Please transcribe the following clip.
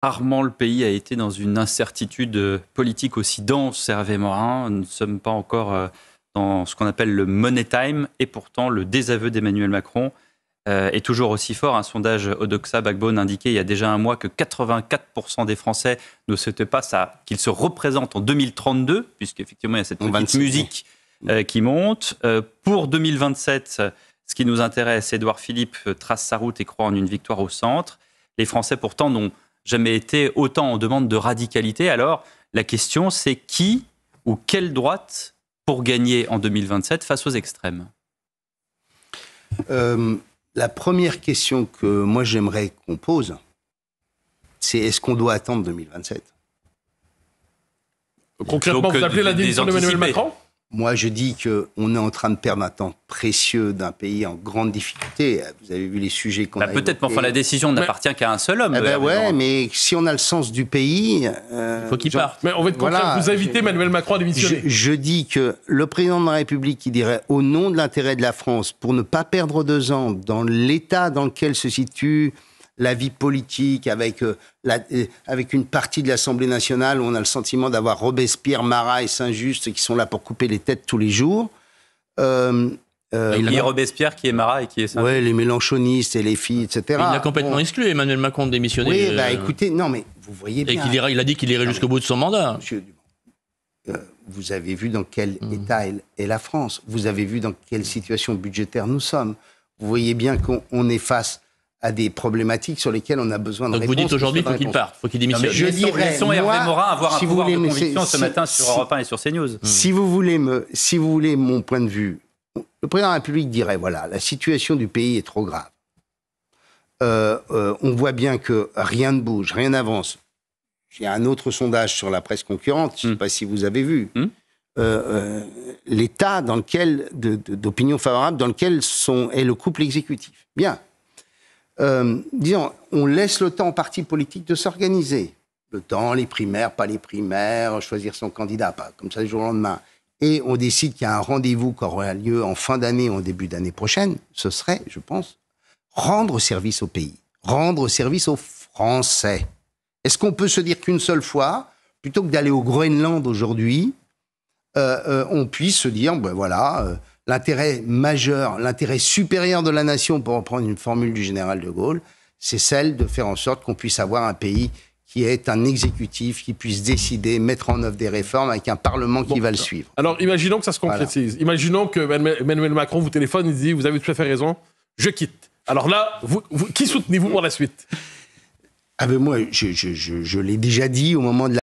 Rarement le pays a été dans une incertitude politique aussi dense, Hervé Morin. Nous ne sommes pas encore dans ce qu'on appelle le money time, et pourtant le désaveu d'Emmanuel Macron est toujours aussi fort. Un sondage Odoxa Backbone indiquait il y a déjà un mois que 84% des Français ne souhaitaient pas qu'il se représente en 2032, puisqu'effectivement il y a cette petite musique qui monte. Pour 2027, ce qui nous intéresse, Édouard Philippe trace sa route et croit en une victoire au centre. Les Français pourtant n'ont jamais été autant en demande de radicalité. Alors, la question, c'est qui ou quelle droite pour gagner en 2027 face aux extrêmes ? La première question que moi j'aimerais qu'on pose, c'est est-ce qu'on doit attendre 2027 ? Concrètement, vous appelez la démission d'Emmanuel Macron ? Moi, je dis qu'on est en train de perdre un temps précieux d'un pays en grande difficulté. Vous avez vu les sujets qu'on a peut-être, évoqués. mais enfin, la décision n'appartient qu'à un seul homme. Ouais, mais si on a le sens du pays... il faut qu'il parte. Mais on va être concret, vous invitez Emmanuel Macron à démissionner. Je dis que le président de la République qui dirait au nom de l'intérêt de la France, pour ne pas perdre 2 ans dans l'état dans lequel se situe la vie politique, avec une partie de l'Assemblée nationale où on a le sentiment d'avoir Robespierre, Marat et Saint-Just qui sont là pour couper les têtes tous les jours. Il y a Robespierre qui est Marat et qui est Saint-Just. Oui, les mélenchonistes et les filles, etc. Il a complètement exclu Emmanuel Macron de démissionner. Oui, écoutez, non mais vous voyez bien... Et il a dit qu'il irait jusqu'au bout de son mandat. Monsieur, vous avez vu dans quel état est la France. Vous avez vu dans quelle situation budgétaire nous sommes. Vous voyez bien qu'on est face à des problématiques sur lesquelles on a besoin de réponses. Donc vous dites aujourd'hui qu'il faut qu'il parte, il faut qu'il démissionne. Laissons Hervé Morin avoir un pouvoir de conviction ce matin sur Europe 1 et sur CNews. Si vous voulez mon point de vue, le président de la République dirait, voilà, la situation du pays est trop grave. On voit bien que rien ne bouge, rien n'avance. Il y a un autre sondage sur la presse concurrente, je ne sais pas si vous avez vu, l'état dans lequel, d'opinion favorable dans lequel est le couple exécutif. Bien. Disons, on laisse le temps aux partis politiques de s'organiser. Le temps, les primaires, pas les primaires, choisir son candidat, pas comme ça du jour au lendemain. Et on décide qu'il y a un rendez-vous qui aura lieu en fin d'année ou en début d'année prochaine. Ce serait, je pense, rendre service au pays, rendre service aux Français. Est-ce qu'on peut se dire qu'une seule fois, plutôt que d'aller au Groenland aujourd'hui, on puisse se dire, ben voilà... l'intérêt majeur, l'intérêt supérieur de la nation, pour reprendre une formule du général de Gaulle, c'est celle de faire en sorte qu'on puisse avoir un pays qui est un exécutif, qui puisse décider, mettre en œuvre des réformes avec un Parlement qui va le suivre. Alors, imaginons que ça se concrétise. Voilà. Imaginons que Emmanuel Macron vous téléphone et dit « Vous avez tout à fait raison, je quitte ». Alors là, qui soutenez-vous pour la suite ? Moi, je l'ai déjà dit au moment de la